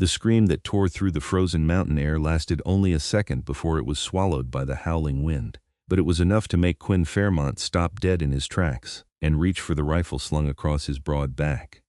The scream that tore through the frozen mountain air lasted only a second before it was swallowed by the howling wind. But it was enough to make Quinn Fairmont stop dead in his tracks and reach for the rifle slung across his broad back.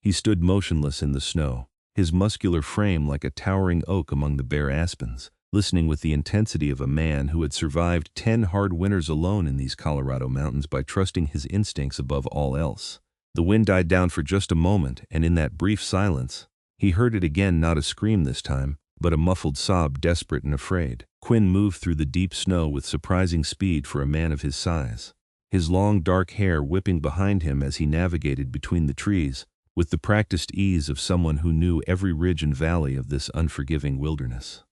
He stood motionless in the snow, his muscular frame like a towering oak among the bare aspens, listening with the intensity of a man who had survived 10 hard winters alone in these Colorado mountains by trusting his instincts above all else. The wind died down for just a moment, and in that brief silence, he heard it again, not a scream this time, but a muffled sob, desperate and afraid. Quinn moved through the deep snow with surprising speed for a man of his size, his long dark hair whipping behind him as he navigated between the trees, with the practiced ease of someone who knew every ridge and valley of this unforgiving wilderness.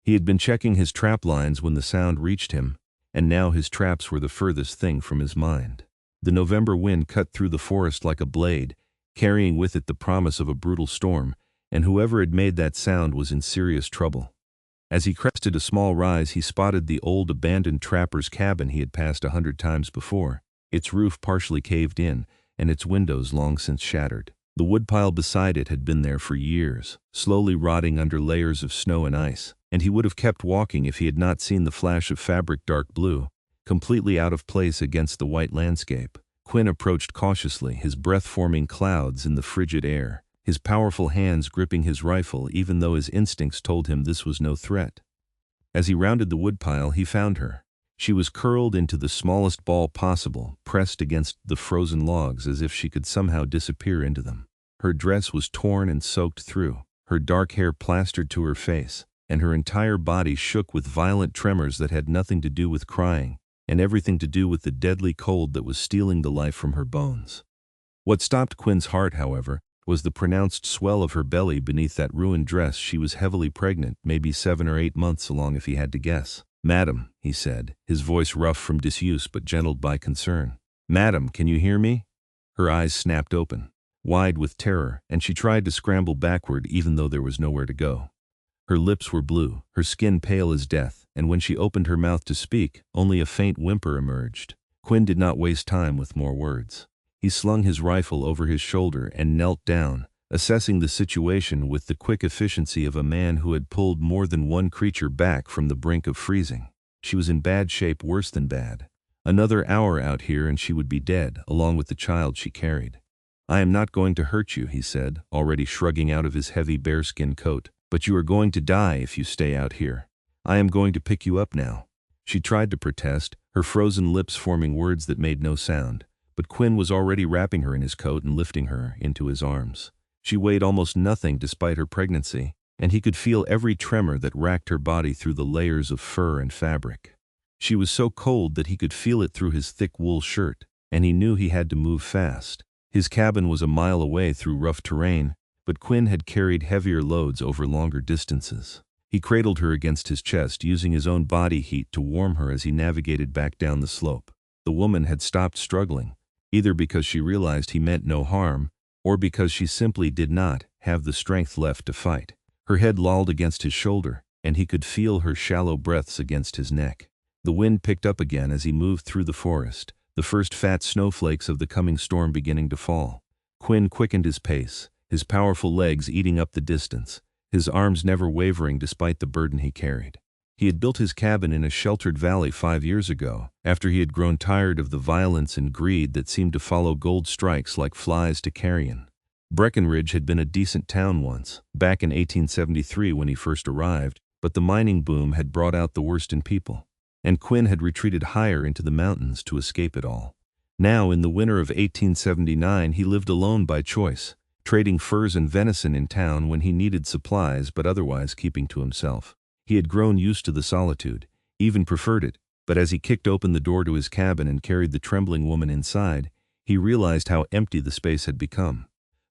He had been checking his trap lines when the sound reached him, and now his traps were the furthest thing from his mind. The November wind cut through the forest like a blade, carrying with it the promise of a brutal storm, and whoever had made that sound was in serious trouble. As he crested a small rise, he spotted the old abandoned trapper's cabin he had passed 100 times before, its roof partially caved in, and its windows long since shattered. The woodpile beside it had been there for years, slowly rotting under layers of snow and ice, and he would have kept walking if he had not seen the flash of fabric dark blue, completely out of place against the white landscape. Quinn approached cautiously, his breath forming clouds in the frigid air, his powerful hands gripping his rifle even though his instincts told him this was no threat. As he rounded the woodpile, he found her. She was curled into the smallest ball possible, pressed against the frozen logs as if she could somehow disappear into them. Her dress was torn and soaked through, her dark hair plastered to her face, and her entire body shook with violent tremors that had nothing to do with crying, and everything to do with the deadly cold that was stealing the life from her bones. What stopped Quinn's heart, however, was the pronounced swell of her belly beneath that ruined dress. She was heavily pregnant, maybe 7 or 8 months along if he had to guess. "Madam," he said, his voice rough from disuse but gentled by concern. "Madam, can you hear me?" Her eyes snapped open, wide with terror, and she tried to scramble backward even though there was nowhere to go. Her lips were blue, her skin pale as death, and when she opened her mouth to speak, only a faint whimper emerged. Quinn did not waste time with more words. He slung his rifle over his shoulder and knelt down, assessing the situation with the quick efficiency of a man who had pulled more than one creature back from the brink of freezing. She was in bad shape, worse than bad. Another hour out here and she would be dead, along with the child she carried. "I am not going to hurt you," he said, already shrugging out of his heavy bearskin coat, "but you are going to die if you stay out here. I am going to pick you up now." She tried to protest, her frozen lips forming words that made no sound, but Quinn was already wrapping her in his coat and lifting her into his arms. She weighed almost nothing despite her pregnancy, and he could feel every tremor that racked her body through the layers of fur and fabric. She was so cold that he could feel it through his thick wool shirt, and he knew he had to move fast. His cabin was a mile away through rough terrain, but Quinn had carried heavier loads over longer distances. He cradled her against his chest, using his own body heat to warm her as he navigated back down the slope. The woman had stopped struggling, either because she realized he meant no harm, or because she simply did not have the strength left to fight. Her head lolled against his shoulder, and he could feel her shallow breaths against his neck. The wind picked up again as he moved through the forest, the first fat snowflakes of the coming storm beginning to fall. Quinn quickened his pace, his powerful legs eating up the distance, his arms never wavering despite the burden he carried. He had built his cabin in a sheltered valley 5 years ago, after he had grown tired of the violence and greed that seemed to follow gold strikes like flies to carrion. Breckenridge had been a decent town once, back in 1873 when he first arrived, but the mining boom had brought out the worst in people, and Quinn had retreated higher into the mountains to escape it all. Now, in the winter of 1879, he lived alone by choice, trading furs and venison in town when he needed supplies but otherwise keeping to himself. He had grown used to the solitude, even preferred it, but as he kicked open the door to his cabin and carried the trembling woman inside, he realized how empty the space had become.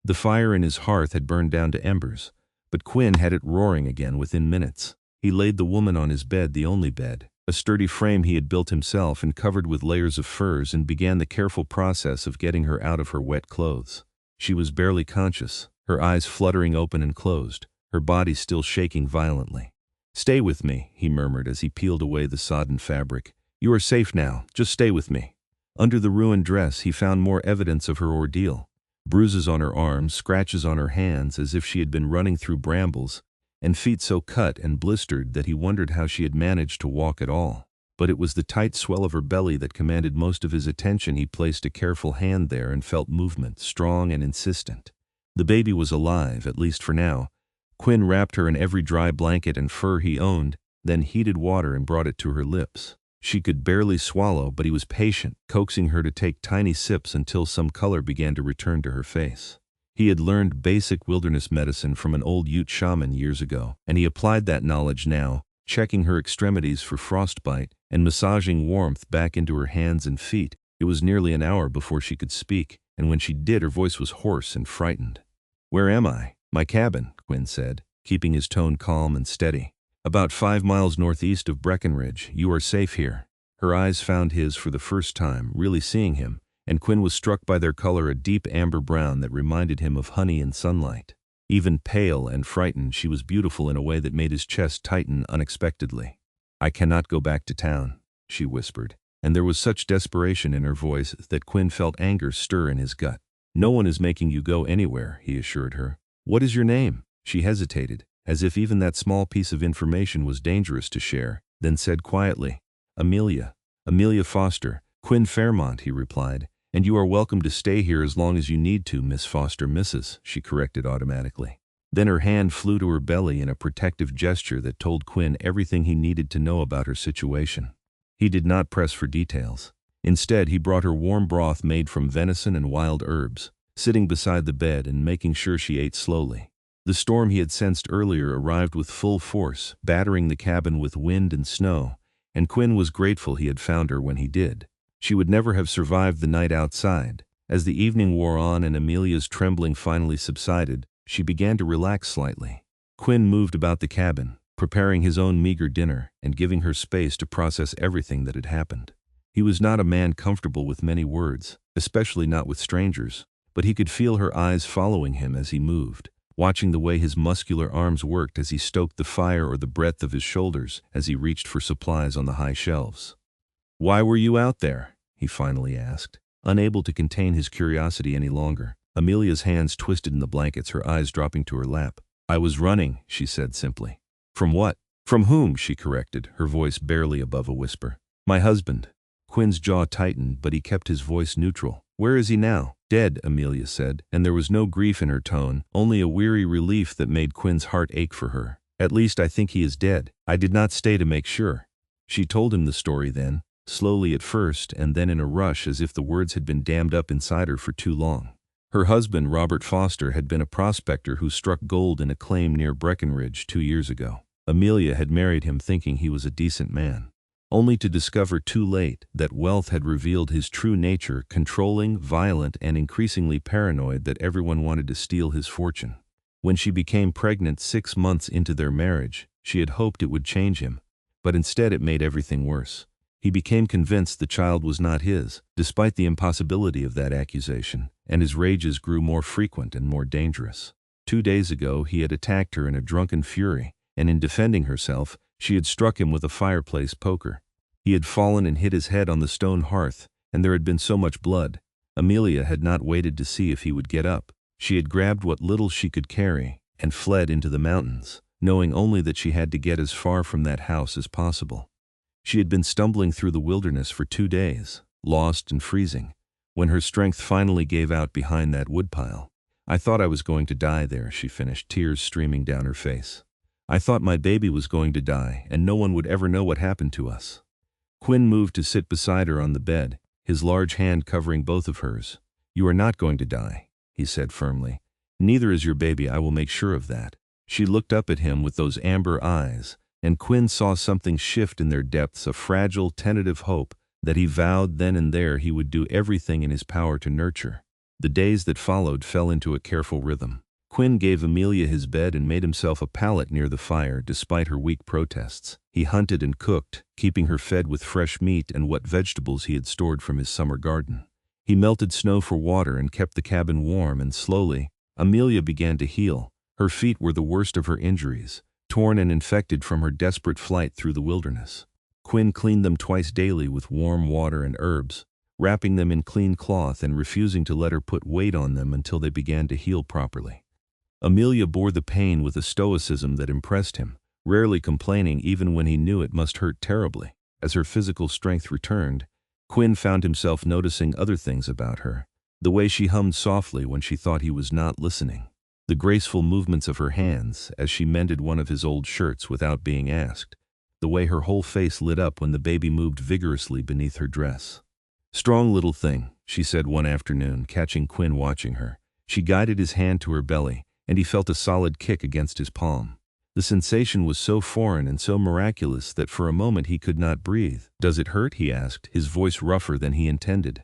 The fire in his hearth had burned down to embers, but Quinn had it roaring again within minutes. He laid the woman on his bed, the only bed, a sturdy frame he had built himself and covered with layers of furs, and began the careful process of getting her out of her wet clothes. She was barely conscious, her eyes fluttering open and closed, her body still shaking violently. "Stay with me," he murmured as he peeled away the sodden fabric. "You are safe now, just stay with me." Under the ruined dress he found more evidence of her ordeal. Bruises on her arms, scratches on her hands as if she had been running through brambles, and feet so cut and blistered that he wondered how she had managed to walk at all. But it was the tight swell of her belly that commanded most of his attention. He placed a careful hand there and felt movement, strong and insistent. The baby was alive, at least for now. Quinn wrapped her in every dry blanket and fur he owned, then heated water and brought it to her lips. She could barely swallow, but he was patient, coaxing her to take tiny sips until some color began to return to her face. He had learned basic wilderness medicine from an old Ute shaman years ago, and he applied that knowledge now, checking her extremities for frostbite and massaging warmth back into her hands and feet. It was nearly an hour before she could speak, and when she did, her voice was hoarse and frightened. "Where am I?" "My cabin," Quinn said, keeping his tone calm and steady. "About 5 miles northeast of Breckenridge. You are safe here." Her eyes found his for the first time, really seeing him, and Quinn was struck by their color, a deep amber brown that reminded him of honey in sunlight. Even pale and frightened, she was beautiful in a way that made his chest tighten unexpectedly. "I cannot go back to town," she whispered, and there was such desperation in her voice that Quinn felt anger stir in his gut. "No one is making you go anywhere," he assured her. "What is your name?" She hesitated, as if even that small piece of information was dangerous to share, then said quietly, "Amelia. Amelia Foster. Quinn Fairmont," he replied. "And you are welcome to stay here as long as you need to, Miss Foster." "Mrs.," she corrected automatically. Then her hand flew to her belly in a protective gesture that told Quinn everything he needed to know about her situation. He did not press for details. Instead, he brought her warm broth made from venison and wild herbs, sitting beside the bed and making sure she ate slowly. The storm he had sensed earlier arrived with full force, battering the cabin with wind and snow, and Quinn was grateful he had found her when he did. She would never have survived the night outside. As the evening wore on and Amelia's trembling finally subsided, she began to relax slightly. Quinn moved about the cabin, preparing his own meager dinner and giving her space to process everything that had happened. He was not a man comfortable with many words, especially not with strangers, but he could feel her eyes following him as he moved, watching the way his muscular arms worked as he stoked the fire or the breadth of his shoulders as he reached for supplies on the high shelves. "Why were you out there?" he finally asked, unable to contain his curiosity any longer. Amelia's hands twisted in the blankets, her eyes dropping to her lap. "I was running," she said simply. "From what?" "From whom?" she corrected, her voice barely above a whisper. "My husband." Quinn's jaw tightened, but he kept his voice neutral. "Where is he now?" "Dead," Amelia said, and there was no grief in her tone, only a weary relief that made Quinn's heart ache for her. "At least I think he is dead. I did not stay to make sure." She told him the story then, slowly at first and then in a rush as if the words had been dammed up inside her for too long. Her husband, Robert Foster, had been a prospector who struck gold in a claim near Breckenridge 2 years ago. Amelia had married him thinking he was a decent man, only to discover too late that wealth had revealed his true nature, controlling, violent, and increasingly paranoid that everyone wanted to steal his fortune. When she became pregnant 6 months into their marriage, she had hoped it would change him, but instead it made everything worse. He became convinced the child was not his, despite the impossibility of that accusation, and his rages grew more frequent and more dangerous. 2 days ago, he had attacked her in a drunken fury, and in defending herself, she had struck him with a fireplace poker. He had fallen and hit his head on the stone hearth, and there had been so much blood. Amelia had not waited to see if he would get up. She had grabbed what little she could carry and fled into the mountains, knowing only that she had to get as far from that house as possible. She had been stumbling through the wilderness for 2 days, lost and freezing, when her strength finally gave out behind that woodpile. "I thought I was going to die there," she finished, tears streaming down her face. "I thought my baby was going to die, and no one would ever know what happened to us." Quinn moved to sit beside her on the bed, his large hand covering both of hers. "You are not going to die," he said firmly. "Neither is your baby, I will make sure of that." She looked up at him with those amber eyes, and Quinn saw something shift in their depths, a fragile, tentative hope that he vowed then and there he would do everything in his power to nurture. The days that followed fell into a careful rhythm. Quinn gave Amelia his bed and made himself a pallet near the fire despite her weak protests. He hunted and cooked, keeping her fed with fresh meat and what vegetables he had stored from his summer garden. He melted snow for water and kept the cabin warm, and slowly, Amelia began to heal. Her feet were the worst of her injuries, torn and infected from her desperate flight through the wilderness. Quinn cleaned them twice daily with warm water and herbs, wrapping them in clean cloth and refusing to let her put weight on them until they began to heal properly. Amelia bore the pain with a stoicism that impressed him, rarely complaining even when he knew it must hurt terribly. As her physical strength returned, Quinn found himself noticing other things about her. The way she hummed softly when she thought he was not listening. The graceful movements of her hands as she mended one of his old shirts without being asked. The way her whole face lit up when the baby moved vigorously beneath her dress. "Strong little thing," she said one afternoon, catching Quinn watching her. She guided his hand to her belly, and he felt a solid kick against his palm. The sensation was so foreign and so miraculous that for a moment he could not breathe. "Does it hurt?" he asked, his voice rougher than he intended.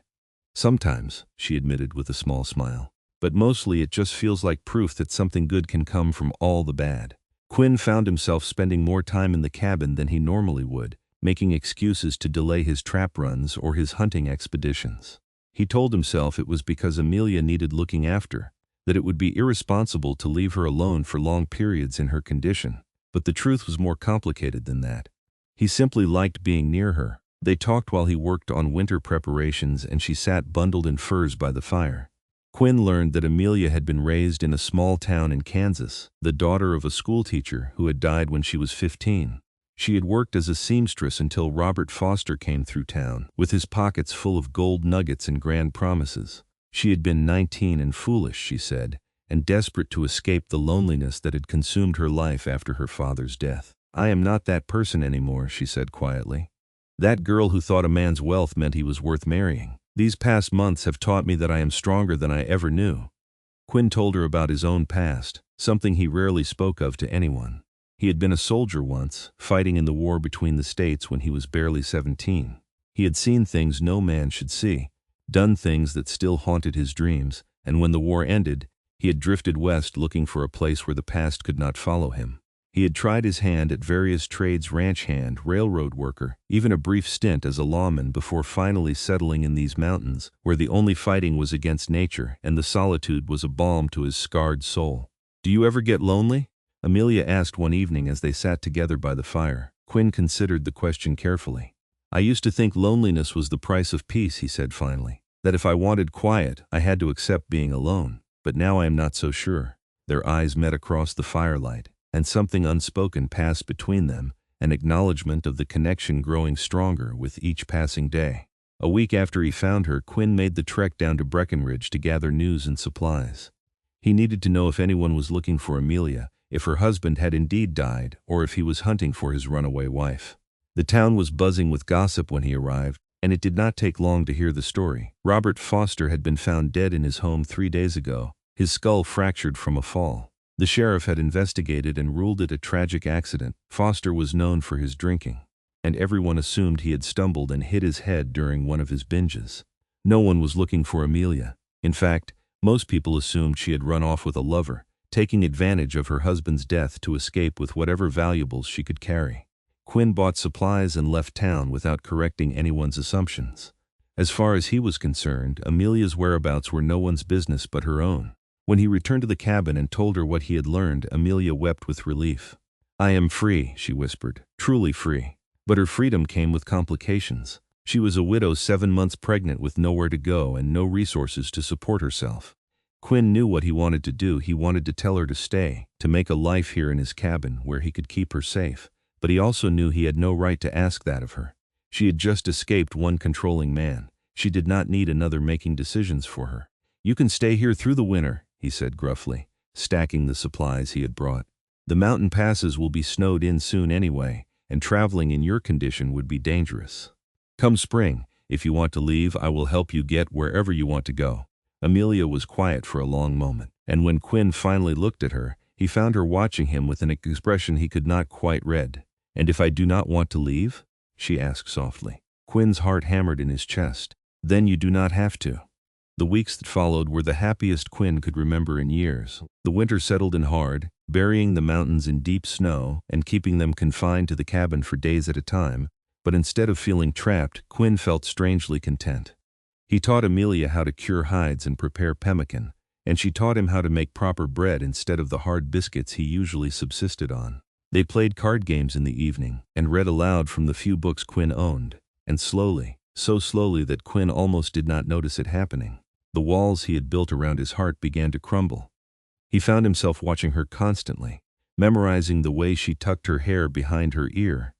"Sometimes," she admitted with a small smile. "But mostly it just feels like proof that something good can come from all the bad." Quinn found himself spending more time in the cabin than he normally would, making excuses to delay his trap runs or his hunting expeditions. He told himself it was because Amelia needed looking after, that it would be irresponsible to leave her alone for long periods in her condition. But the truth was more complicated than that. He simply liked being near her. They talked while he worked on winter preparations and she sat bundled in furs by the fire. Quinn learned that Amelia had been raised in a small town in Kansas, the daughter of a schoolteacher who had died when she was 15. She had worked as a seamstress until Robert Foster came through town, with his pockets full of gold nuggets and grand promises. She had been 19 and foolish, she said, and desperate to escape the loneliness that had consumed her life after her father's death. "I am not that person anymore," she said quietly. "That girl who thought a man's wealth meant he was worth marrying. These past months have taught me that I am stronger than I ever knew." Quinn told her about his own past, something he rarely spoke of to anyone. He had been a soldier once, fighting in the war between the states when he was barely 17. He had seen things no man should see, done things that still haunted his dreams, and when the war ended, he had drifted west looking for a place where the past could not follow him. He had tried his hand at various trades: ranch hand, railroad worker, even a brief stint as a lawman before finally settling in these mountains, where the only fighting was against nature and the solitude was a balm to his scarred soul. "Do you ever get lonely?" Amelia asked one evening as they sat together by the fire. Quinn considered the question carefully. "I used to think loneliness was the price of peace," he said finally. "That if I wanted quiet, I had to accept being alone. But now I am not so sure." Their eyes met across the firelight, and something unspoken passed between them, an acknowledgement of the connection growing stronger with each passing day. A week after he found her, Quinn made the trek down to Breckenridge to gather news and supplies. He needed to know if anyone was looking for Amelia, if her husband had indeed died, or if he was hunting for his runaway wife. The town was buzzing with gossip when he arrived, and it did not take long to hear the story. Robert Foster had been found dead in his home 3 days ago, his skull fractured from a fall. The sheriff had investigated and ruled it a tragic accident. Foster was known for his drinking, and everyone assumed he had stumbled and hit his head during one of his binges. No one was looking for Amelia. In fact, most people assumed she had run off with a lover, taking advantage of her husband's death to escape with whatever valuables she could carry. Quinn bought supplies and left town without correcting anyone's assumptions. As far as he was concerned, Amelia's whereabouts were no one's business but her own. When he returned to the cabin and told her what he had learned, Amelia wept with relief. "I am free," she whispered, "truly free." But her freedom came with complications. She was a widow 7 months pregnant with nowhere to go and no resources to support herself. Quinn knew what he wanted to do. He wanted to tell her to stay, to make a life here in his cabin where he could keep her safe. But he also knew he had no right to ask that of her. She had just escaped one controlling man. She did not need another making decisions for her. "You can stay here through the winter," he said gruffly, stacking the supplies he had brought. "The mountain passes will be snowed in soon anyway, and traveling in your condition would be dangerous. Come spring, if you want to leave, I will help you get wherever you want to go." Amelia was quiet for a long moment, and when Quinn finally looked at her, he found her watching him with an expression he could not quite read. "And if I do not want to leave?" she asked softly. Quinn's heart hammered in his chest. "Then you do not have to." The weeks that followed were the happiest Quinn could remember in years. The winter settled in hard, burying the mountains in deep snow and keeping them confined to the cabin for days at a time, but instead of feeling trapped, Quinn felt strangely content. He taught Amelia how to cure hides and prepare pemmican, and she taught him how to make proper bread instead of the hard biscuits he usually subsisted on. They played card games in the evening and read aloud from the few books Quinn owned, and slowly, so slowly that Quinn almost did not notice it happening. The walls he had built around his heart began to crumble. He found himself watching her constantly, memorizing the way she tucked her hair behind her ear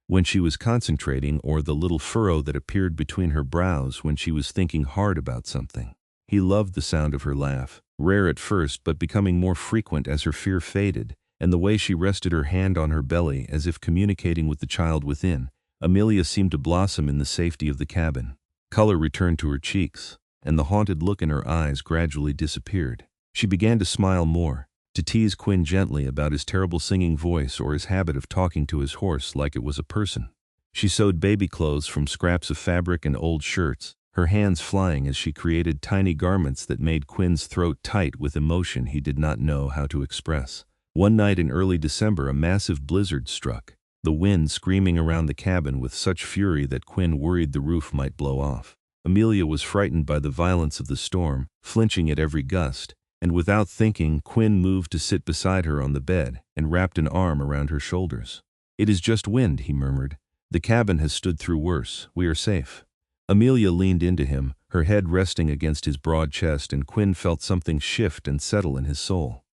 when she was concentrating, or the little furrow that appeared between her brows when she was thinking hard about something. He loved the sound of her laugh, rare at first but becoming more frequent as her fear faded, and the way she rested her hand on her belly as if communicating with the child within. Amelia seemed to blossom in the safety of the cabin. Color returned to her cheeks, and the haunted look in her eyes gradually disappeared. She began to smile more, to tease Quinn gently about his terrible singing voice or his habit of talking to his horse like it was a person. She sewed baby clothes from scraps of fabric and old shirts, her hands flying as she created tiny garments that made Quinn's throat tight with emotion he did not know how to express. One night in early December, a massive blizzard struck, the wind screaming around the cabin with such fury that Quinn worried the roof might blow off. Amelia was frightened by the violence of the storm, flinching at every gust, and without thinking, Quinn moved to sit beside her on the bed and wrapped an arm around her shoulders. "It is just wind," he murmured. "The cabin has stood through worse. We are safe." Amelia leaned into him, her head resting against his broad chest, and Quinn felt something shift and settle in his soul.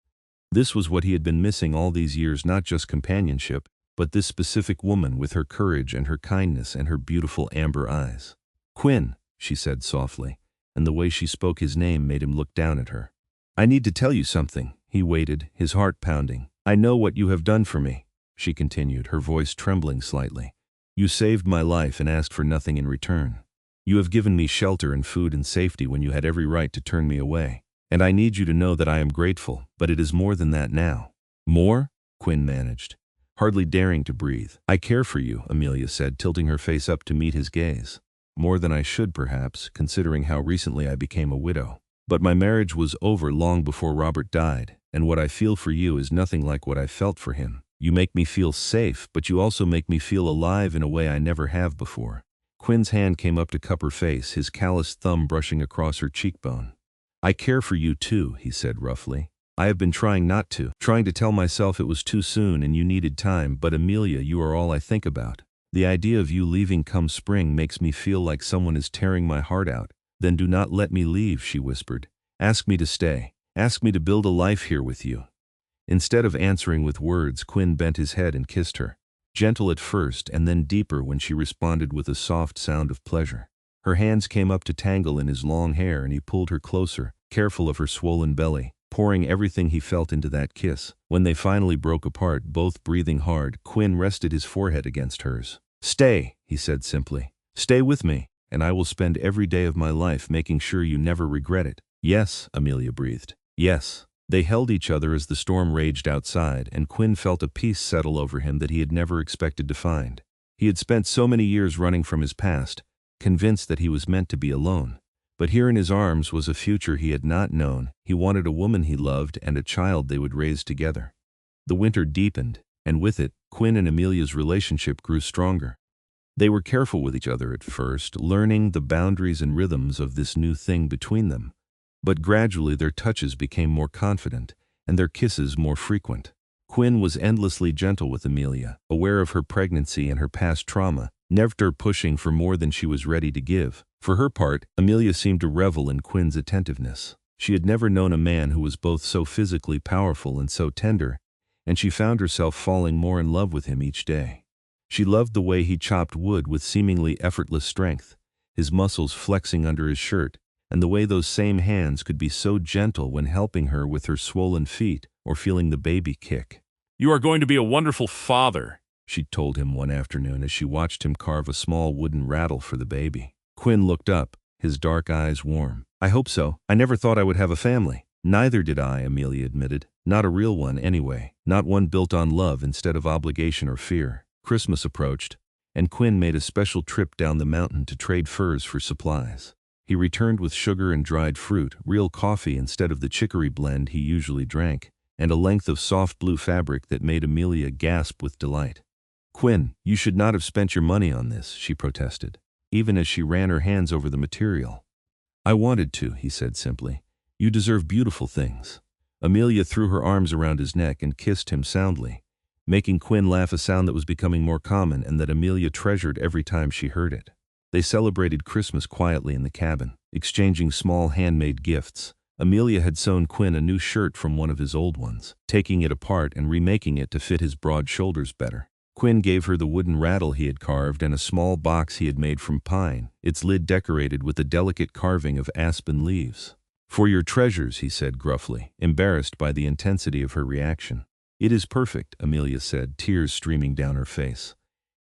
This was what he had been missing all these years, not just companionship, but this specific woman with her courage and her kindness and her beautiful amber eyes. "Quinn," she said softly, and the way she spoke his name made him look down at her. "I need to tell you something." He waited, his heart pounding. "I know what you have done for me," she continued, her voice trembling slightly. "You saved my life and asked for nothing in return. You have given me shelter and food and safety when you had every right to turn me away. And I need you to know that I am grateful, but it is more than that now." "More?" Quinn managed, hardly daring to breathe. "I care for you," Amelia said, tilting her face up to meet his gaze. "More than I should, perhaps, considering how recently I became a widow. But my marriage was over long before Robert died, and what I feel for you is nothing like what I felt for him. You make me feel safe, but you also make me feel alive in a way I never have before." Quinn's hand came up to cup her face, his calloused thumb brushing across her cheekbone. "I care for you too," he said roughly. "I have been trying not to, trying to tell myself it was too soon and you needed time, but Amelia, you are all I think about. The idea of you leaving come spring makes me feel like someone is tearing my heart out." "Then do not let me leave," she whispered. "Ask me to stay. Ask me to build a life here with you." Instead of answering with words, Quinn bent his head and kissed her, gentle at first and then deeper when she responded with a soft sound of pleasure. Her hands came up to tangle in his long hair and he pulled her closer, careful of her swollen belly, pouring everything he felt into that kiss. When they finally broke apart, both breathing hard, Quinn rested his forehead against hers. "Stay," he said simply. "Stay with me, and I will spend every day of my life making sure you never regret it." "Yes," Amelia breathed. "Yes." They held each other as the storm raged outside, and Quinn felt a peace settle over him that he had never expected to find. He had spent so many years running from his past, convinced that he was meant to be alone. But here in his arms was a future he had not known. He wanted a woman he loved and a child they would raise together. The winter deepened, and with it, Quinn and Amelia's relationship grew stronger. They were careful with each other at first, learning the boundaries and rhythms of this new thing between them. But gradually their touches became more confident, and their kisses more frequent. Quinn was endlessly gentle with Amelia, aware of her pregnancy and her past trauma, never pushing for more than she was ready to give. For her part, Amelia seemed to revel in Quinn's attentiveness. She had never known a man who was both so physically powerful and so tender, and she found herself falling more in love with him each day. She loved the way he chopped wood with seemingly effortless strength, his muscles flexing under his shirt, and the way those same hands could be so gentle when helping her with her swollen feet or feeling the baby kick. "You are going to be a wonderful father," she told him one afternoon as she watched him carve a small wooden rattle for the baby. Quinn looked up, his dark eyes warm. "I hope so. I never thought I would have a family." "Neither did I," Amelia admitted. "Not a real one, anyway. Not one built on love instead of obligation or fear." Christmas approached, and Quinn made a special trip down the mountain to trade furs for supplies. He returned with sugar and dried fruit, real coffee instead of the chicory blend he usually drank, and a length of soft blue fabric that made Amelia gasp with delight. "Quinn, you should not have spent your money on this," she protested, even as she ran her hands over the material. "I wanted to," he said simply. "You deserve beautiful things." Amelia threw her arms around his neck and kissed him soundly, making Quinn laugh, a sound that was becoming more common and that Amelia treasured every time she heard it. They celebrated Christmas quietly in the cabin, exchanging small handmade gifts. Amelia had sewn Quinn a new shirt from one of his old ones, taking it apart and remaking it to fit his broad shoulders better. Quinn gave her the wooden rattle he had carved and a small box he had made from pine, its lid decorated with a delicate carving of aspen leaves. "For your treasures," he said gruffly, embarrassed by the intensity of her reaction. "It is perfect," Amelia said, tears streaming down her face.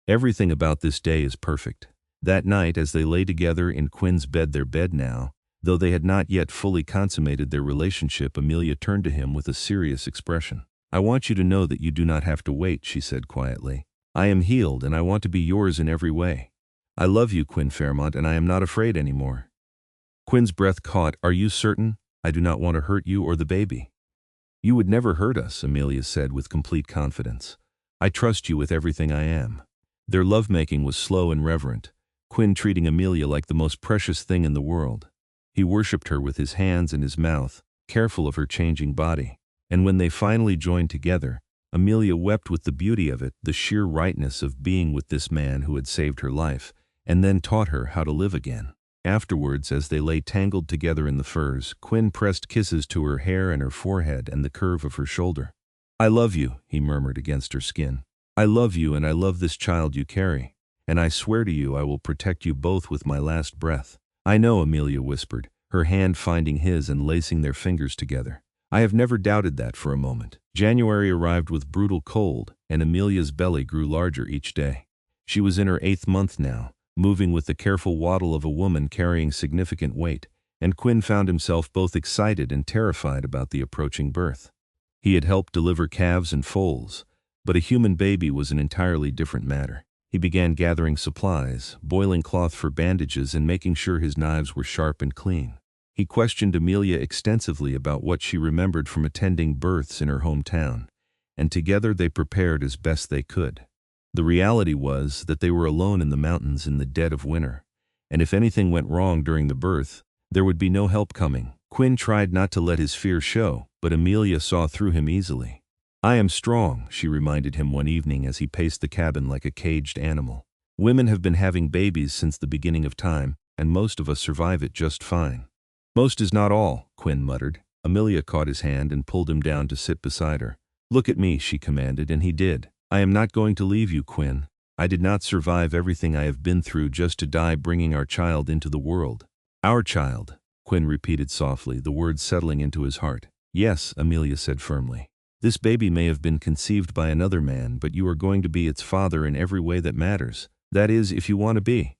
"Everything about this day is perfect." That night, as they lay together in Quinn's bed, their bed now, though they had not yet fully consummated their relationship, Amelia turned to him with a serious expression. "I want you to know that you do not have to wait," she said quietly. "I am healed, and I want to be yours in every way. I love you, Quinn Fairmont, and I am not afraid anymore." Quinn's breath caught. "Are you certain? I do not want to hurt you or the baby." "You would never hurt us," Amelia said with complete confidence. "I trust you with everything I am." Their lovemaking was slow and reverent, Quinn treating Amelia like the most precious thing in the world. He worshipped her with his hands and his mouth, careful of her changing body. And when they finally joined together, Amelia wept with the beauty of it, the sheer rightness of being with this man who had saved her life, and then taught her how to live again. Afterwards, as they lay tangled together in the furs, Quinn pressed kisses to her hair and her forehead and the curve of her shoulder. "I love you," he murmured against her skin. "I love you, and I love this child you carry. And I swear to you I will protect you both with my last breath." "I know," Amelia whispered, her hand finding his and lacing their fingers together. "I have never doubted that for a moment." January arrived with brutal cold, and Amelia's belly grew larger each day. She was in her 8th month now, moving with the careful waddle of a woman carrying significant weight, and Quinn found himself both excited and terrified about the approaching birth. He had helped deliver calves and foals, but a human baby was an entirely different matter. He began gathering supplies, boiling cloth for bandages, and making sure his knives were sharp and clean. He questioned Amelia extensively about what she remembered from attending births in her hometown, and together they prepared as best they could. The reality was that they were alone in the mountains in the dead of winter, and if anything went wrong during the birth, there would be no help coming. Quinn tried not to let his fear show, but Amelia saw through him easily. "I am strong," she reminded him one evening as he paced the cabin like a caged animal. "Women have been having babies since the beginning of time, and most of us survive it just fine." "Most is not all," Quinn muttered. Amelia caught his hand and pulled him down to sit beside her. "Look at me," she commanded, and he did. "I am not going to leave you, Quinn. I did not survive everything I have been through just to die bringing our child into the world." "Our child," Quinn repeated softly, the words settling into his heart. "Yes," Amelia said firmly. "This baby may have been conceived by another man, but you are going to be its father in every way that matters. That is, if you want to be."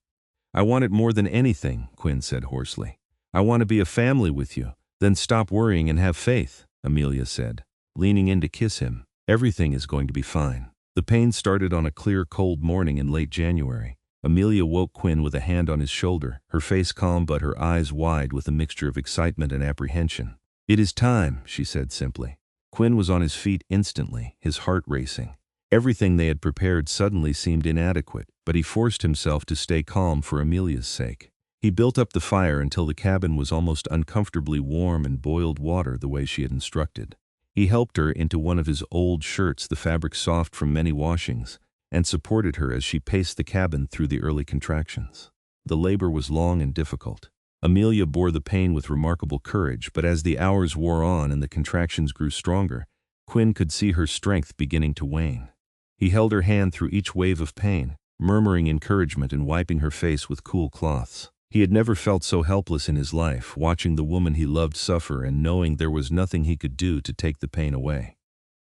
"I want it more than anything," Quinn said hoarsely. "I want to be a family with you." "Then stop worrying and have faith," Amelia said, leaning in to kiss him. "Everything is going to be fine." The pain started on a clear, cold morning in late January. Amelia woke Quinn with a hand on his shoulder, her face calm but her eyes wide with a mixture of excitement and apprehension. "It is time," she said simply. Quinn was on his feet instantly, his heart racing. Everything they had prepared suddenly seemed inadequate, but he forced himself to stay calm for Amelia's sake. He built up the fire until the cabin was almost uncomfortably warm and boiled water the way she had instructed. He helped her into one of his old shirts, the fabric soft from many washings, and supported her as she paced the cabin through the early contractions. The labor was long and difficult. Amelia bore the pain with remarkable courage, but as the hours wore on and the contractions grew stronger, Quinn could see her strength beginning to wane. He held her hand through each wave of pain, murmuring encouragement and wiping her face with cool cloths. He had never felt so helpless in his life, watching the woman he loved suffer and knowing there was nothing he could do to take the pain away.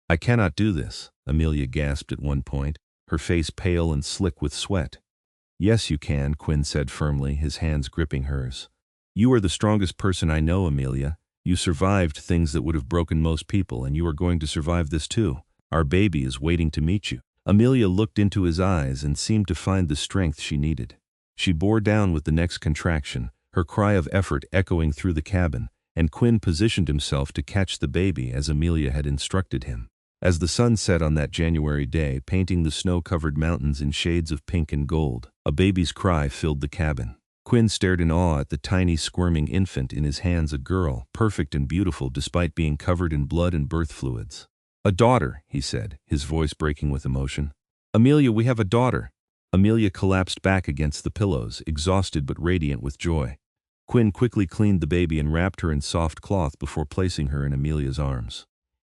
"I cannot do this," Amelia gasped at one point, her face pale and slick with sweat. "Yes, you can," Quinn said firmly, his hands gripping hers. "You are the strongest person I know, Amelia. You survived things that would have broken most people, and you are going to survive this too. Our baby is waiting to meet you." Amelia looked into his eyes and seemed to find the strength she needed. She bore down with the next contraction, her cry of effort echoing through the cabin, and Quinn positioned himself to catch the baby as Amelia had instructed him. As the sun set on that January day, painting the snow-covered mountains in shades of pink and gold, a baby's cry filled the cabin. Quinn stared in awe at the tiny squirming infant, in his hands a girl, perfect and beautiful despite being covered in blood and birth fluids. "A daughter," he said, his voice breaking with emotion. "Amelia, we have a daughter." Amelia collapsed back against the pillows, exhausted but radiant with joy. Quinn quickly cleaned the baby and wrapped her in soft cloth before placing her in Amelia's arms.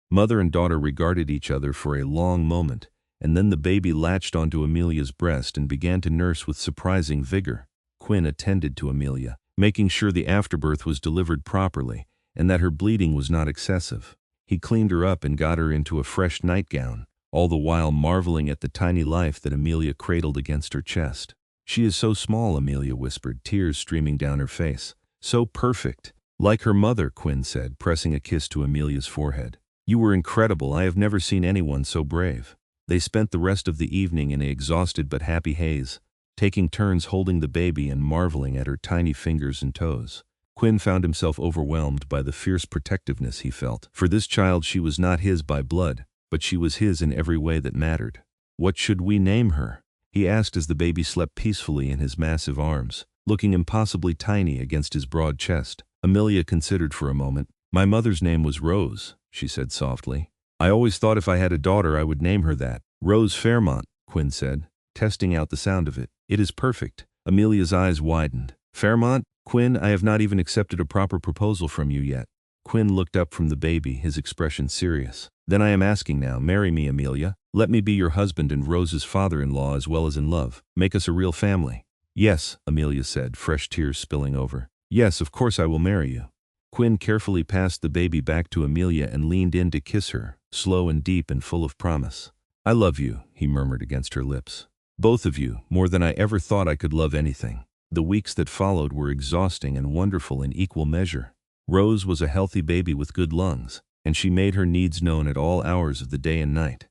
Mother and daughter regarded each other for a long moment, and then the baby latched onto Amelia's breast and began to nurse with surprising vigor. Quinn attended to Amelia, making sure the afterbirth was delivered properly and that her bleeding was not excessive. He cleaned her up and got her into a fresh nightgown, all the while marveling at the tiny life that Amelia cradled against her chest. "She is so small," Amelia whispered, tears streaming down her face. "So perfect." "Like her mother," Quinn said, pressing a kiss to Amelia's forehead. "You were incredible. I have never seen anyone so brave." They spent the rest of the evening in an exhausted but happy haze, taking turns holding the baby and marveling at her tiny fingers and toes. Quinn found himself overwhelmed by the fierce protectiveness he felt. For this child, she was not his by blood, but she was his in every way that mattered. "What should we name her?" he asked as the baby slept peacefully in his massive arms, looking impossibly tiny against his broad chest. Amelia considered for a moment. "My mother's name was Rose," she said softly. "I always thought if I had a daughter I would name her that." "Rose Fairmont," Quinn said, testing out the sound of it. "It is perfect." Amelia's eyes widened. "Fairmont? Quinn, I have not even accepted a proper proposal from you yet." Quinn looked up from the baby, his expression serious. "Then I am asking now. Marry me, Amelia. Let me be your husband and Rose's father-in-law as well as in love. Make us a real family." "Yes," Amelia said, fresh tears spilling over. "Yes, of course I will marry you." Quinn carefully passed the baby back to Amelia and leaned in to kiss her, slow and deep and full of promise. "I love you," he murmured against her lips. "Both of you, more than I ever thought I could love anything." The weeks that followed were exhausting and wonderful in equal measure. Rose was a healthy baby with good lungs, and she made her needs known at all hours of the day and night.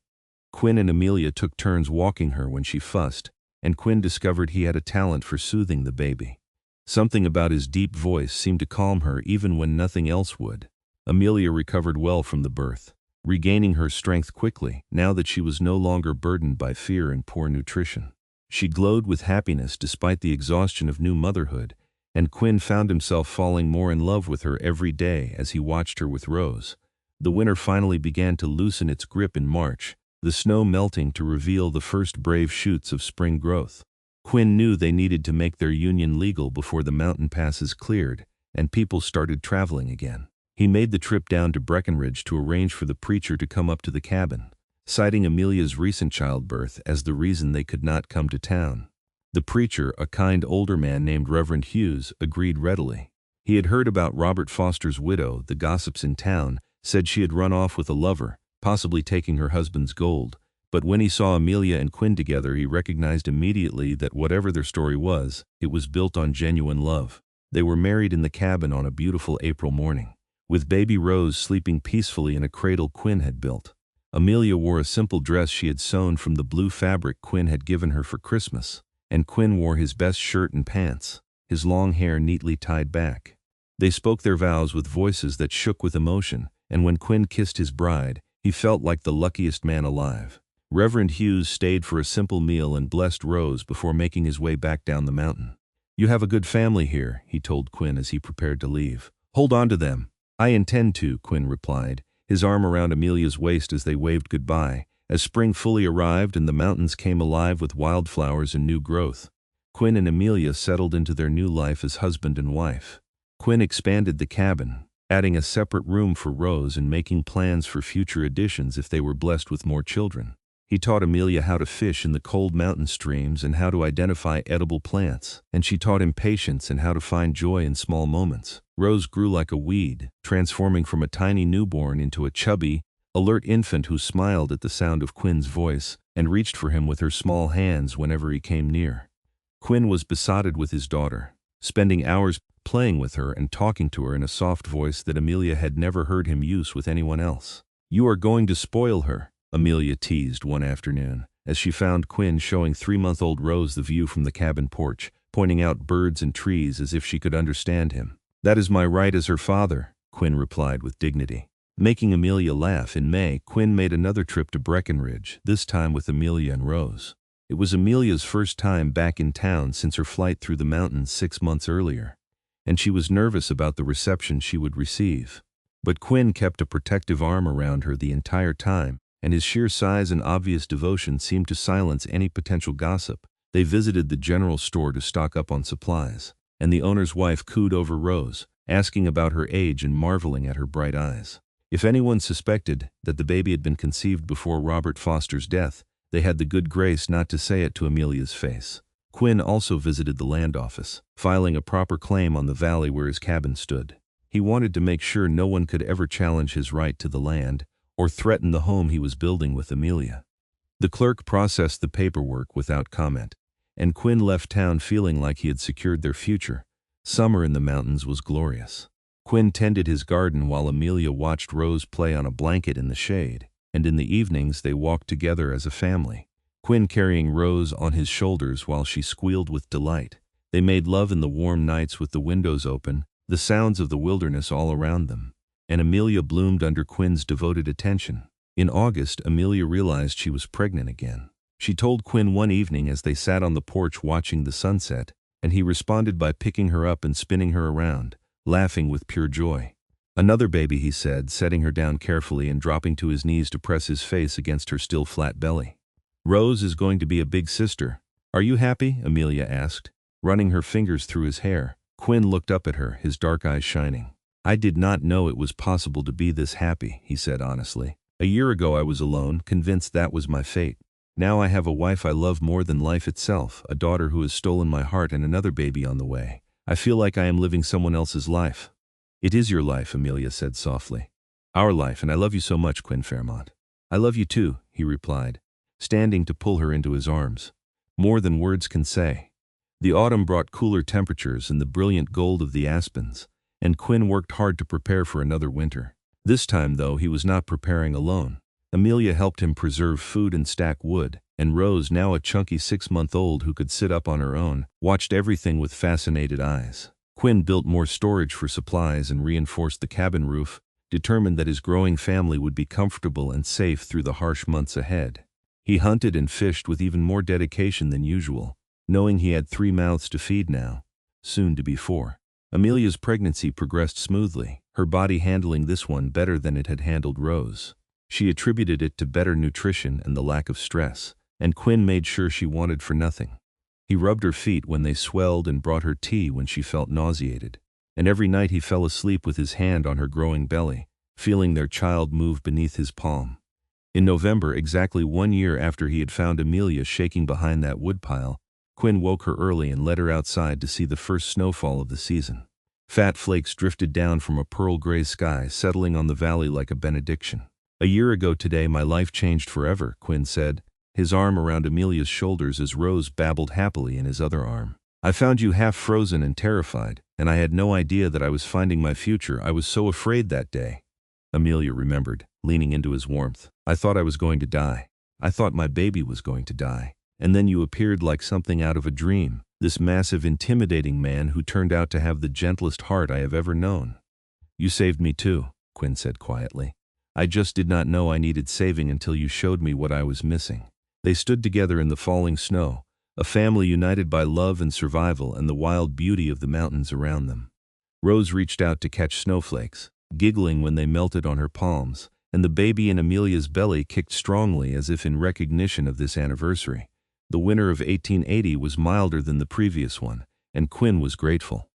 Quinn and Amelia took turns walking her when she fussed, and Quinn discovered he had a talent for soothing the baby. Something about his deep voice seemed to calm her even when nothing else would. Amelia recovered well from the birth, regaining her strength quickly now that she was no longer burdened by fear and poor nutrition. She glowed with happiness despite the exhaustion of new motherhood, and Quinn found himself falling more in love with her every day as he watched her with Rose. The winter finally began to loosen its grip in March, the snow melting to reveal the first brave shoots of spring growth. Quinn knew they needed to make their union legal before the mountain passes cleared and people started traveling again. He made the trip down to Breckenridge to arrange for the preacher to come up to the cabin, citing Amelia's recent childbirth as the reason they could not come to town. The preacher, a kind older man named Reverend Hughes, agreed readily. He had heard about Robert Foster's widow. The gossips in town said she had run off with a lover, possibly taking her husband's gold. But when he saw Amelia and Quinn together, he recognized immediately that whatever their story was, it was built on genuine love. They were married in the cabin on a beautiful April morning, with baby Rose sleeping peacefully in a cradle Quinn had built. Amelia wore a simple dress she had sewn from the blue fabric Quinn had given her for Christmas, and Quinn wore his best shirt and pants, his long hair neatly tied back. They spoke their vows with voices that shook with emotion, and when Quinn kissed his bride, he felt like the luckiest man alive. Reverend Hughes stayed for a simple meal and blessed Rose before making his way back down the mountain. "You have a good family here," he told Quinn as he prepared to leave. "Hold on to them." "I intend to," Quinn replied, his arm around Amelia's waist as they waved goodbye. As spring fully arrived and the mountains came alive with wildflowers and new growth, Quinn and Amelia settled into their new life as husband and wife. Quinn expanded the cabin, adding a separate room for Rose and making plans for future additions if they were blessed with more children. He taught Amelia how to fish in the cold mountain streams and how to identify edible plants, and she taught him patience and how to find joy in small moments. Rose grew like a weed, transforming from a tiny newborn into a chubby, alert infant who smiled at the sound of Quinn's voice and reached for him with her small hands whenever he came near. Quinn was besotted with his daughter, spending hours playing with her and talking to her in a soft voice that Amelia had never heard him use with anyone else. "You are going to spoil her," Amelia teased one afternoon, as she found Quinn showing 3-month-old Rose the view from the cabin porch, pointing out birds and trees as if she could understand him. "That is my right as her father," Quinn replied with dignity. Making Amelia laugh, in May, Quinn made another trip to Breckenridge, this time with Amelia and Rose. It was Amelia's first time back in town since her flight through the mountains 6 months earlier, and she was nervous about the reception she would receive. But Quinn kept a protective arm around her the entire time, and his sheer size and obvious devotion seemed to silence any potential gossip. They visited the general store to stock up on supplies, and the owner's wife cooed over Rose, asking about her age and marveling at her bright eyes. If anyone suspected that the baby had been conceived before Robert Foster's death, they had the good grace not to say it to Amelia's face. Quinn also visited the land office, filing a proper claim on the valley where his cabin stood. He wanted to make sure no one could ever challenge his right to the land or threaten the home he was building with Amelia. The clerk processed the paperwork without comment, and Quinn left town feeling like he had secured their future. Summer in the mountains was glorious. Quinn tended his garden while Amelia watched Rose play on a blanket in the shade, and in the evenings they walked together as a family, Quinn carrying Rose on his shoulders while she squealed with delight. They made love in the warm nights with the windows open, the sounds of the wilderness all around them, and Amelia bloomed under Quinn's devoted attention. In August, Amelia realized she was pregnant again. She told Quinn one evening as they sat on the porch watching the sunset, and he responded by picking her up and spinning her around, laughing with pure joy. "Another baby," he said, setting her down carefully and dropping to his knees to press his face against her still flat belly. "Rose is going to be a big sister. Are you happy?" Amelia asked, running her fingers through his hair. Quinn looked up at her, his dark eyes shining. "I did not know it was possible to be this happy," he said honestly. "A year ago I was alone, convinced that was my fate. Now I have a wife I love more than life itself, a daughter who has stolen my heart, and another baby on the way. I feel like I am living someone else's life." "It is your life," Amelia said softly. "Our life, and I love you so much, Quinn Fairmont." "I love you too," he replied, standing to pull her into his arms. "More than words can say." The autumn brought cooler temperatures and the brilliant gold of the aspens, and Quinn worked hard to prepare for another winter. This time, though, he was not preparing alone. Amelia helped him preserve food and stack wood, and Rose, now a chunky 6-month-old who could sit up on her own, watched everything with fascinated eyes. Quinn built more storage for supplies and reinforced the cabin roof, determined that his growing family would be comfortable and safe through the harsh months ahead. He hunted and fished with even more dedication than usual, knowing he had 3 mouths to feed now, soon to be 4. Amelia's pregnancy progressed smoothly, her body handling this one better than it had handled Rose. She attributed it to better nutrition and the lack of stress, and Quinn made sure she wanted for nothing. He rubbed her feet when they swelled and brought her tea when she felt nauseated, and every night he fell asleep with his hand on her growing belly, feeling their child move beneath his palm. In November, exactly 1 year after he had found Amelia shaking behind that woodpile, Quinn woke her early and led her outside to see the first snowfall of the season. Fat flakes drifted down from a pearl-gray sky, settling on the valley like a benediction. "A year ago today my life changed forever," Quinn said, his arm around Amelia's shoulders as Rose babbled happily in his other arm. "I found you half frozen and terrified, and I had no idea that I was finding my future. I was so afraid that day." Amelia remembered, leaning into his warmth. "I thought I was going to die. I thought my baby was going to die. And then you appeared like something out of a dream, this massive, intimidating man who turned out to have the gentlest heart I have ever known." "You saved me too," Quinn said quietly. "I just did not know I needed saving until you showed me what I was missing." They stood together in the falling snow, a family united by love and survival and the wild beauty of the mountains around them. Rose reached out to catch snowflakes, giggling when they melted on her palms, and the baby in Amelia's belly kicked strongly as if in recognition of this anniversary. The winter of 1880 was milder than the previous one, and Quinn was grateful.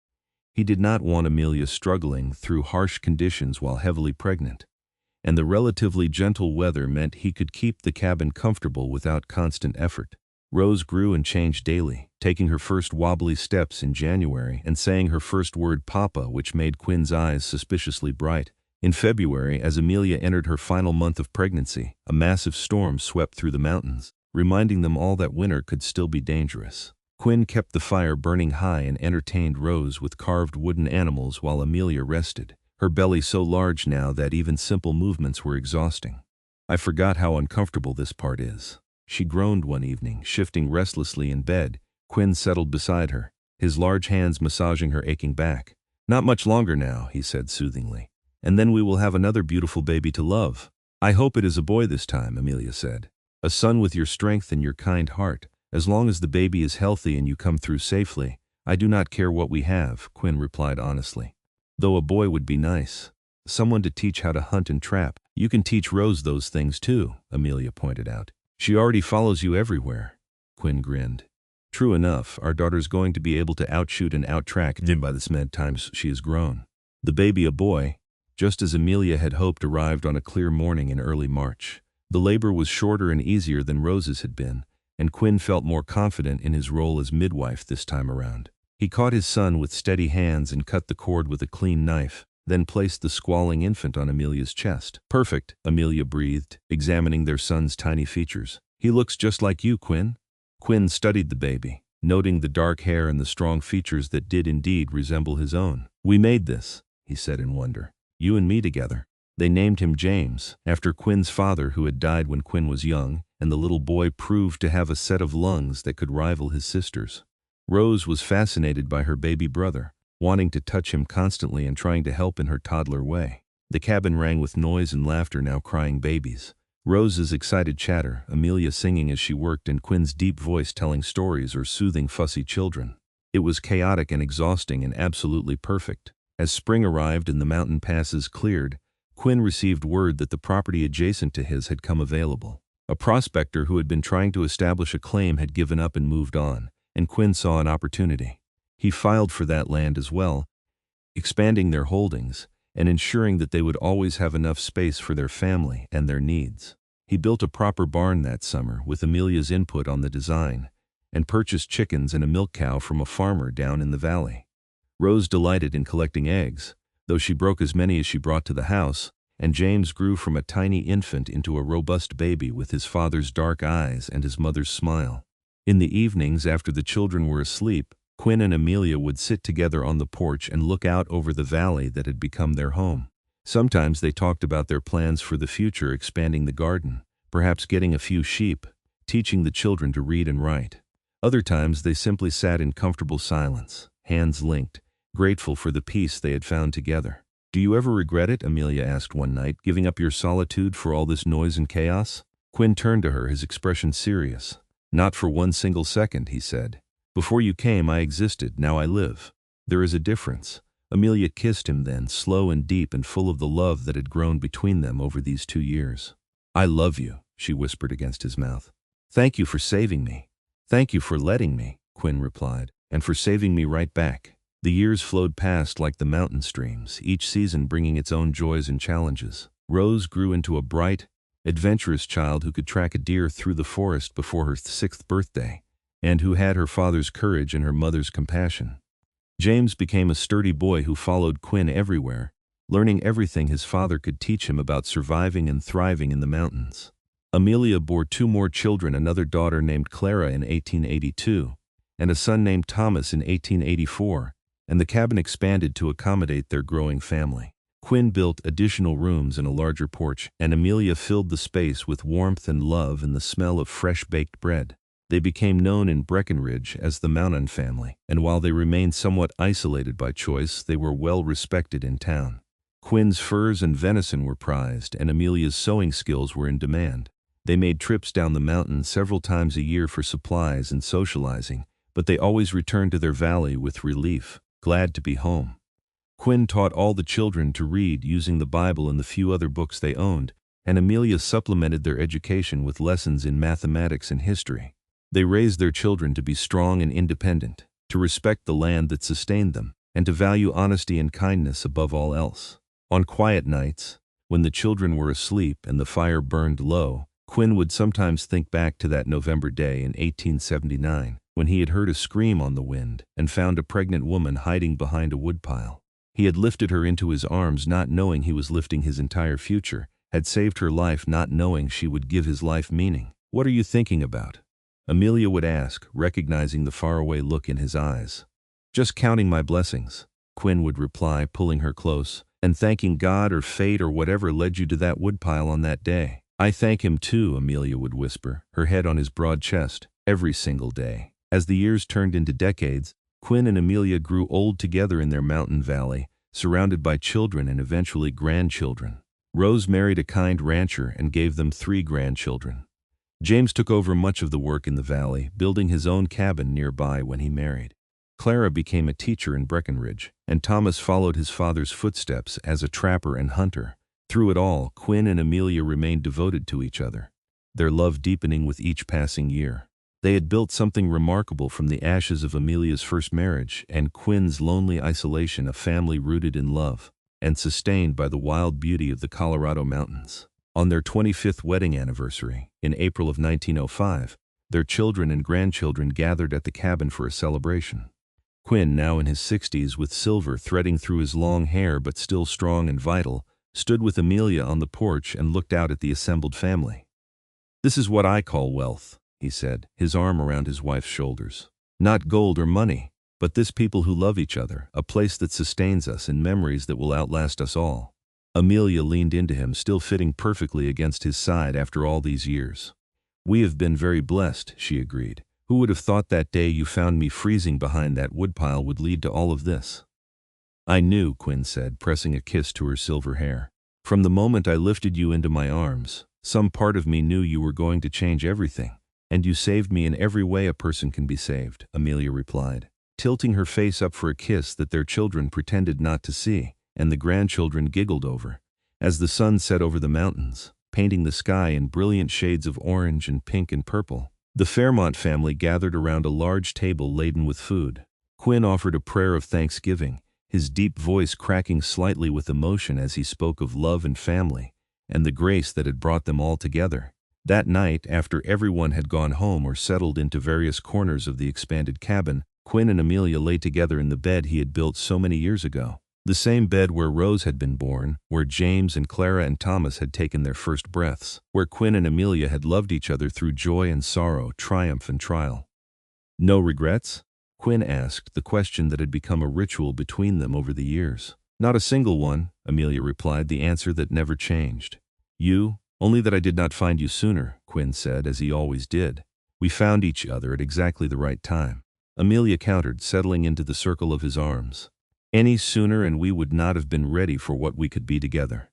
He did not want Amelia struggling through harsh conditions while heavily pregnant, and the relatively gentle weather meant he could keep the cabin comfortable without constant effort. Rose grew and changed daily, taking her first wobbly steps in January and saying her first word "Papa," which made Quinn's eyes suspiciously bright. In February, as Amelia entered her final month of pregnancy, a massive storm swept through the mountains, reminding them all that winter could still be dangerous. Quinn kept the fire burning high and entertained Rose with carved wooden animals while Amelia rested, her belly so large now that even simple movements were exhausting. "I forgot how uncomfortable this part is," she groaned one evening, shifting restlessly in bed. Quinn settled beside her, his large hands massaging her aching back. "Not much longer now," he said soothingly, "and then we will have another beautiful baby to love." "I hope it is a boy this time," Amelia said. "A son with your strength and your kind heart. As long as the baby is healthy and you come through safely, I do not care what we have," Quinn replied honestly. "Though a boy would be nice. Someone to teach how to hunt and trap." "You can teach Rose those things too," Amelia pointed out. "She already follows you everywhere." Quinn grinned. True enough, our daughter's going to be able to outshoot and outtrack him by the mad times she has grown. The baby, a boy, just as Amelia had hoped, arrived on a clear morning in early March. The labor was shorter and easier than Rose's had been, and Quinn felt more confident in his role as midwife this time around. He caught his son with steady hands and cut the cord with a clean knife, then placed the squalling infant on Amelia's chest. "Perfect," Amelia breathed, examining their son's tiny features. "He looks just like you, Quinn." Quinn studied the baby, noting the dark hair and the strong features that did indeed resemble his own. "We made this," he said in wonder. "You and me together." They named him James, after Quinn's father, who had died when Quinn was young, and the little boy proved to have a set of lungs that could rival his sister's. Rose was fascinated by her baby brother, wanting to touch him constantly and trying to help in her toddler way. The cabin rang with noise and laughter, now crying babies. Rose's excited chatter, Amelia singing as she worked, and Quinn's deep voice telling stories or soothing fussy children. It was chaotic and exhausting and absolutely perfect. As spring arrived and the mountain passes cleared, Quinn received word that the property adjacent to his had come available. A prospector who had been trying to establish a claim had given up and moved on, and Quinn saw an opportunity. He filed for that land as well, expanding their holdings and ensuring that they would always have enough space for their family and their needs. He built a proper barn that summer with Amelia's input on the design, and purchased chickens and a milk cow from a farmer down in the valley. Rose delighted in collecting eggs, though she broke as many as she brought to the house, and James grew from a tiny infant into a robust baby with his father's dark eyes and his mother's smile. In the evenings, after the children were asleep, Quinn and Amelia would sit together on the porch and look out over the valley that had become their home. Sometimes they talked about their plans for the future, expanding the garden, perhaps getting a few sheep, teaching the children to read and write. Other times they simply sat in comfortable silence, hands linked, grateful for the peace they had found together. "Do you ever regret it?" Amelia asked one night, "giving up your solitude for all this noise and chaos?" Quinn turned to her, his expression serious. "Not for one single second," he said. "Before you came, I existed, now I live. There is a difference." Amelia kissed him then, slow and deep and full of the love that had grown between them over these 2 years. "I love you," she whispered against his mouth. "Thank you for saving me." "Thank you for letting me," Quinn replied, "and for saving me right back." The years flowed past like the mountain streams, each season bringing its own joys and challenges. Rose grew into a bright, adventurous child who could track a deer through the forest before her 6th birthday, and who had her father's courage and her mother's compassion. James became a sturdy boy who followed Quinn everywhere, learning everything his father could teach him about surviving and thriving in the mountains. Amelia bore 2 more children, another daughter named Clara in 1882, and a son named Thomas in 1884, and the cabin expanded to accommodate their growing family. Quinn built additional rooms and a larger porch, and Amelia filled the space with warmth and love and the smell of fresh-baked bread. They became known in Breckenridge as the Mountain family, and while they remained somewhat isolated by choice, they were well respected in town. Quinn's furs and venison were prized, and Amelia's sewing skills were in demand. They made trips down the mountain several times a year for supplies and socializing, but they always returned to their valley with relief, glad to be home. Quinn taught all the children to read using the Bible and the few other books they owned, and Amelia supplemented their education with lessons in mathematics and history. They raised their children to be strong and independent, to respect the land that sustained them, and to value honesty and kindness above all else. On quiet nights, when the children were asleep and the fire burned low, Quinn would sometimes think back to that November day in 1879, when he had heard a scream on the wind and found a pregnant woman hiding behind a woodpile. He had lifted her into his arms not knowing he was lifting his entire future, had saved her life not knowing she would give his life meaning. "What are you thinking about?" Amelia would ask, recognizing the faraway look in his eyes. "Just counting my blessings," Quinn would reply, pulling her close, "and thanking God or fate or whatever led you to that woodpile on that day." "I thank him too," Amelia would whisper, her head on his broad chest, "every single day." As the years turned into decades, Quinn and Amelia grew old together in their mountain valley, surrounded by children and eventually grandchildren. Rose married a kind rancher and gave them 3 grandchildren. James took over much of the work in the valley, building his own cabin nearby when he married. Clara became a teacher in Breckenridge, and Thomas followed his father's footsteps as a trapper and hunter. Through it all, Quinn and Amelia remained devoted to each other, their love deepening with each passing year. They had built something remarkable from the ashes of Amelia's first marriage and Quinn's lonely isolation, a family rooted in love and sustained by the wild beauty of the Colorado mountains. On their 25th wedding anniversary, in April of 1905, their children and grandchildren gathered at the cabin for a celebration. Quinn, now in his 60s with silver threading through his long hair but still strong and vital, stood with Amelia on the porch and looked out at the assembled family. "This is what I call wealth," he said, his arm around his wife's shoulders. "Not gold or money, but this people who love each other, a place that sustains us in memories that will outlast us all." Amelia leaned into him, still fitting perfectly against his side after all these years. "We have been very blessed," she agreed. "Who would have thought that day you found me freezing behind that woodpile would lead to all of this?" "I knew," Quinn said, pressing a kiss to her silver hair. "From the moment I lifted you into my arms, some part of me knew you were going to change everything. And you saved me in every way a person can be saved," Amelia replied, tilting her face up for a kiss that their children pretended not to see, and the grandchildren giggled over, as the sun set over the mountains, painting the sky in brilliant shades of orange and pink and purple. The Fairmont family gathered around a large table laden with food. Quinn offered a prayer of thanksgiving, his deep voice cracking slightly with emotion as he spoke of love and family, and the grace that had brought them all together. That night, after everyone had gone home or settled into various corners of the expanded cabin, Quinn and Amelia lay together in the bed he had built so many years ago. The same bed where Rose had been born, where James and Clara and Thomas had taken their first breaths, where Quinn and Amelia had loved each other through joy and sorrow, triumph and trial. "No regrets?" Quinn asked, the question that had become a ritual between them over the years. "Not a single one," Amelia replied, the answer that never changed. "You? Only that I did not find you sooner," Quinn said, as he always did. "We found each other at exactly the right time," Amelia countered, settling into the circle of his arms. "Any sooner and we would not have been ready for what we could be together."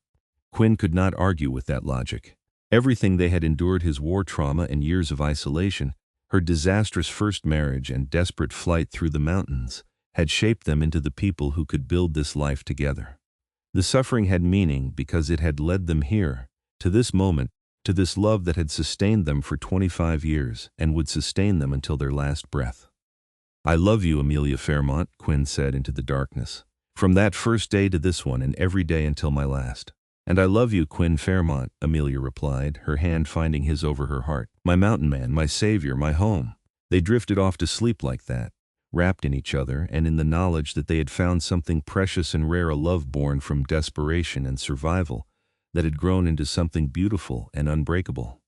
Quinn could not argue with that logic. Everything they had endured, his war trauma and years of isolation, her disastrous first marriage and desperate flight through the mountains, had shaped them into the people who could build this life together. The suffering had meaning because it had led them here, to this moment, to this love that had sustained them for 25 years and would sustain them until their last breath. "I love you, Amelia Fairmont," Quinn said into the darkness. "From that first day to this one and every day until my last." "And I love you, Quinn Fairmont," Amelia replied, her hand finding his over her heart. "My mountain man, my savior, my home." They drifted off to sleep like that, wrapped in each other and in the knowledge that they had found something precious and rare, a love born from desperation and survival that had grown into something beautiful and unbreakable.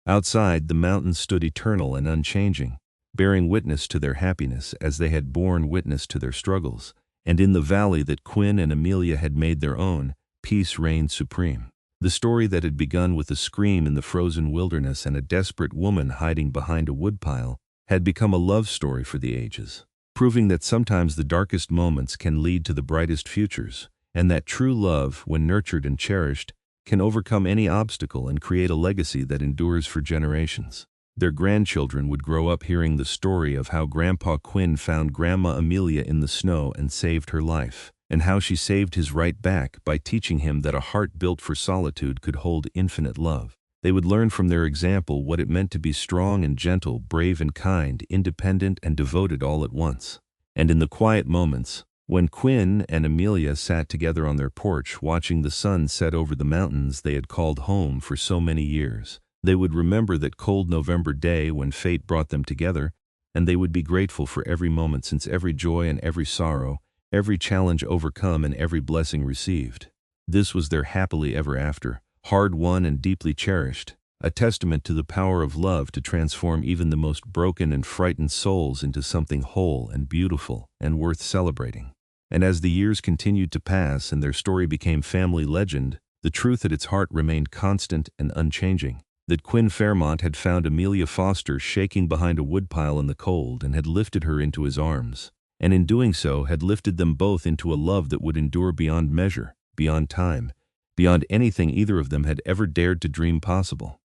Outside, the mountains stood eternal and unchanging, bearing witness to their happiness as they had borne witness to their struggles, and in the valley that Quinn and Amelia had made their own, peace reigned supreme. The story that had begun with a scream in the frozen wilderness and a desperate woman hiding behind a woodpile had become a love story for the ages, proving that sometimes the darkest moments can lead to the brightest futures, and that true love, when nurtured and cherished, can overcome any obstacle and create a legacy that endures for generations. Their grandchildren would grow up hearing the story of how Grandpa Quinn found Grandma Amelia in the snow and saved her life, and how she saved his right back by teaching him that a heart built for solitude could hold infinite love. They would learn from their example what it meant to be strong and gentle, brave and kind, independent and devoted all at once. And in the quiet moments, when Quinn and Amelia sat together on their porch watching the sun set over the mountains they had called home for so many years, they would remember that cold November day when fate brought them together, and they would be grateful for every moment, since every joy and every sorrow, every challenge overcome and every blessing received. This was their happily ever after, hard-won and deeply cherished, a testament to the power of love to transform even the most broken and frightened souls into something whole and beautiful and worth celebrating. And as the years continued to pass and their story became family legend, the truth at its heart remained constant and unchanging, that Quinn Fairmont had found Amelia Foster shaking behind a woodpile in the cold and had lifted her into his arms, and in doing so had lifted them both into a love that would endure beyond measure, beyond time, beyond anything either of them had ever dared to dream possible.